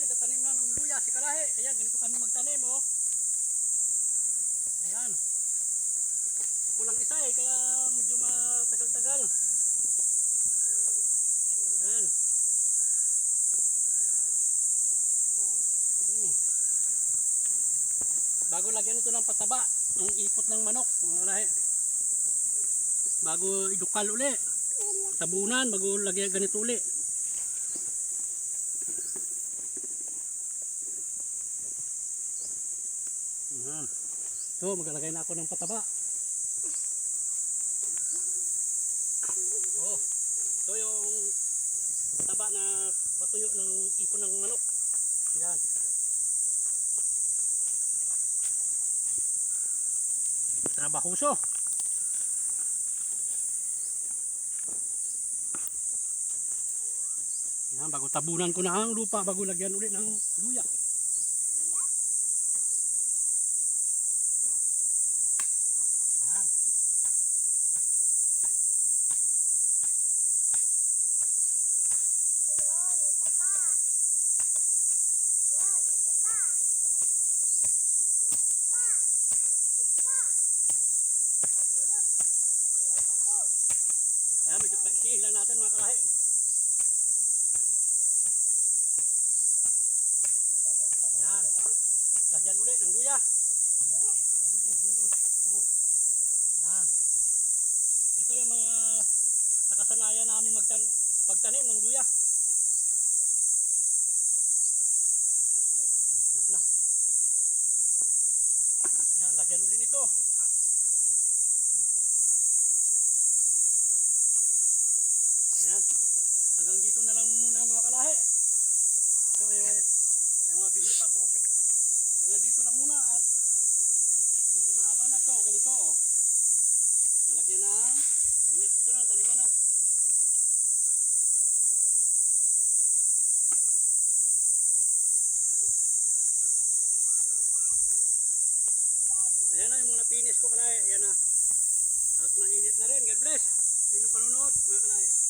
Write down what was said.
Nagtanim na ng luya si Kalahi. Ayan, ganito kami magtanim, oh. Ayan. Kulang isa eh, kaya medyo matagal-tagal. Ayan. Bago lagyan ito ng pataba, ang ipot ng manok, mga Kalahi. Bago idukal uli. Tabunan, bago lagyan ganito uli. Ayan. So, maglalagay na ako ng pataba. Oh, ito yung pataba na patuyo ng ipon ng manok. Ayan. Trabahuso. Ayan, bago tabunan ko na ang lupa, bago lagyan ulit ng luya. Ayan. Ayun, ito pa. Yan, ito pa. Ito pa. Ito pa. Ayun, ito ako. Ayan, medyo paisihin lang natin mga Kalahi. Ayan. Lagyan ulit ng luya. Ayan doon. Ayan. Ito yung mga nakasanayan namin pagtanim ng luya. Hanap na. Ayan, lagyan ulit nito. Ayan. Hanggang dito na lang muna mga Kalahi. So, may mga bihip ako. Hanggang dito lang muna at medyo mahaba na ito. Ganito. Nalagyan ng ito na, taniman na. Ayan na yung mga napinis ko Kalahi. Ayan na. At mainit na rin. God bless. Sa inyong panunood mga Kalahi.